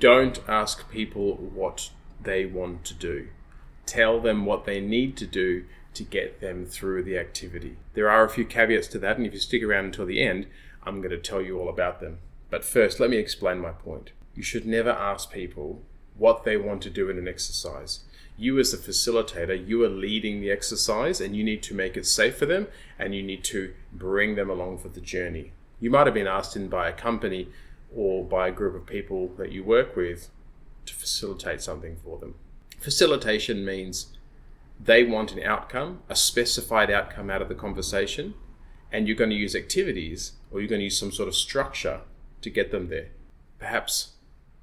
Don't ask people what they want to do. Tell them what they need to do to get them through the activity. There are a few caveats to that, and if you stick around until the end, I'm going to tell you all about them. But first, let me explain my point. You should never ask people what they want to do in an exercise. You as the facilitator, you are leading the exercise, and you need to make it safe for them, and you need to bring them along for the journey. You might have been asked in by a company or by a group of people that you work with to facilitate something for them. Facilitation means they want an outcome, a specified outcome out of the conversation, and you're going to use activities or you're going to use some sort of structure to get them there. Perhaps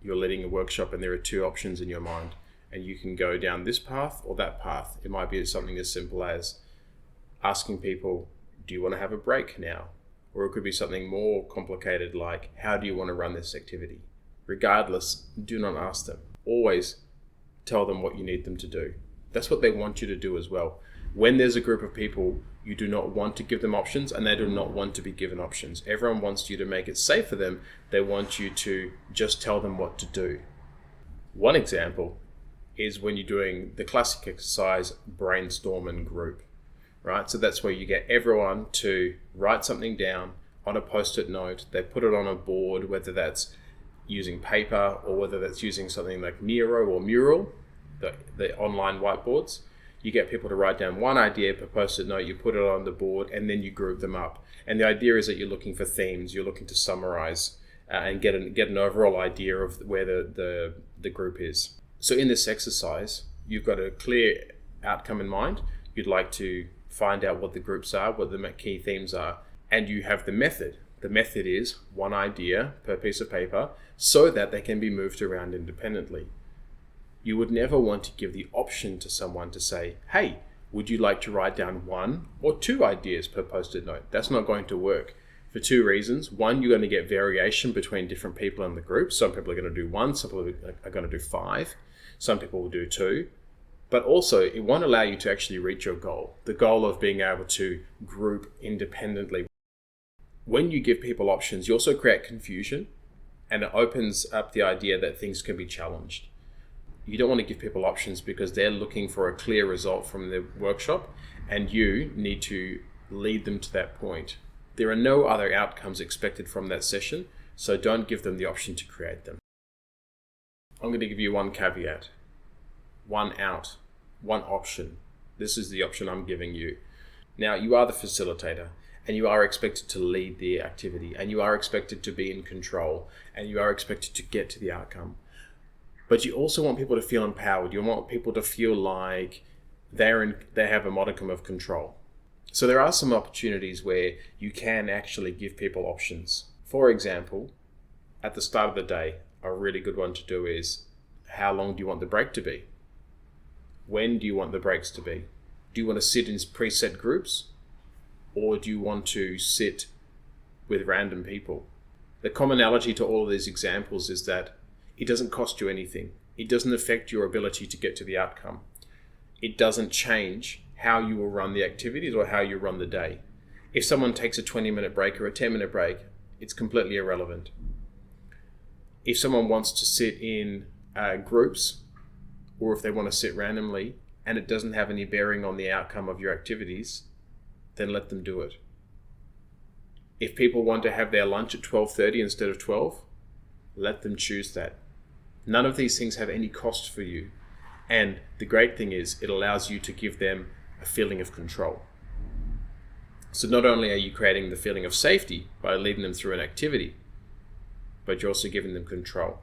you're leading a workshop and there are two options in your mind, and you can go down this path or that path. It might be something as simple as asking people, do you want to have a break now? Or it could be something more complicated like, how do you want to run this activity? Regardless, do not ask them. Always tell them what you need them to do. That's what they want you to do as well. When there's a group of people, you do not want to give them options, and they do not want to be given options. Everyone wants you to make it safe for them. They want you to just tell them what to do. One example is when you're doing the classic exercise, brainstorm and group, right? So that's where you get everyone to write something down on a post-it note. They put it on a board, whether that's using paper or whether that's using something like Miro or Mural, the online whiteboards. You get people to write down one idea per post-it note, you put it on the board, and then you group them up. And the idea is that you're looking for themes, you're looking to summarize and get an overall idea of where the group is. So in this exercise, you've got a clear outcome in mind. You'd like to find out what the groups are, what the key themes are, and you have the method. The method is one idea per piece of paper so that they can be moved around independently. You would never want to give the option to someone to say, hey, would you like to write down one or two ideas per post-it note? That's not going to work for two reasons. One, you're going to get variation between different people in the group. Some people are going to do one, some people are going to do five, some people will do two. But also, it won't allow you to actually reach your goal, the goal of being able to group independently. When you give people options, you also create confusion, and it opens up the idea that things can be challenged. You don't want to give people options because they're looking for a clear result from the workshop, and you need to lead them to that point. There are no other outcomes expected from that session, so don't give them the option to create them. I'm going to give you one caveat, one out, one option. This is the option I'm giving you. Now, you are the facilitator, and you are expected to lead the activity, and you are expected to be in control, and you are expected to get to the outcome. But you also want people to feel empowered. You want people to feel like they have a modicum of control. So there are some opportunities where you can actually give people options. For example, at the start of the day, a really good one to do is, how long do you want the break to be? When do you want the breaks to be? Do you want to sit in preset groups, or do you want to sit with random people? The commonality to all of these examples is that it doesn't cost you anything. It doesn't affect your ability to get to the outcome. It doesn't change how you will run the activities or how you run the day. If someone takes a 20-minute break or a 10-minute break, it's completely irrelevant. If someone wants to sit in groups, or if they want to sit randomly, and it doesn't have any bearing on the outcome of your activities, then let them do it. If people want to have their lunch at 12:30 instead of 12, let them choose that. None of these things have any cost for you. And the great thing is it allows you to give them a feeling of control. So not only are you creating the feeling of safety by leading them through an activity, but you're also giving them control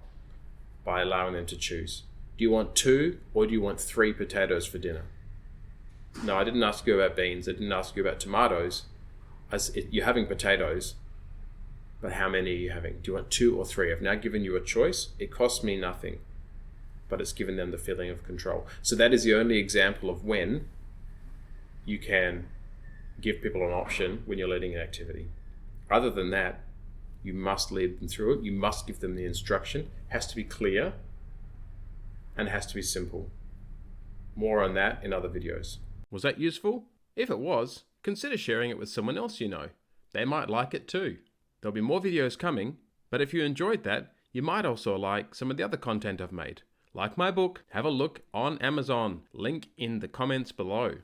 by allowing them to choose. Do you want 2 or do you want 3 potatoes for dinner? No, I didn't ask you about beans. I didn't ask you about tomatoes. You're having potatoes, but how many are you having? Do you want 2 or 3? I've now given you a choice. It costs me nothing, but it's given them the feeling of control. So that is the only example of when you can give people an option when you're leading an activity. Other than that, you must lead them through it. You must give them the instruction. It has to be clear and it has to be simple. More on that in other videos. Was that useful? If it was, consider sharing it with someone else you know. They might like it too. There'll be more videos coming, but if you enjoyed that, You might also like some of the other content I've made. Like my book, have a look on Amazon. Link in the comments below.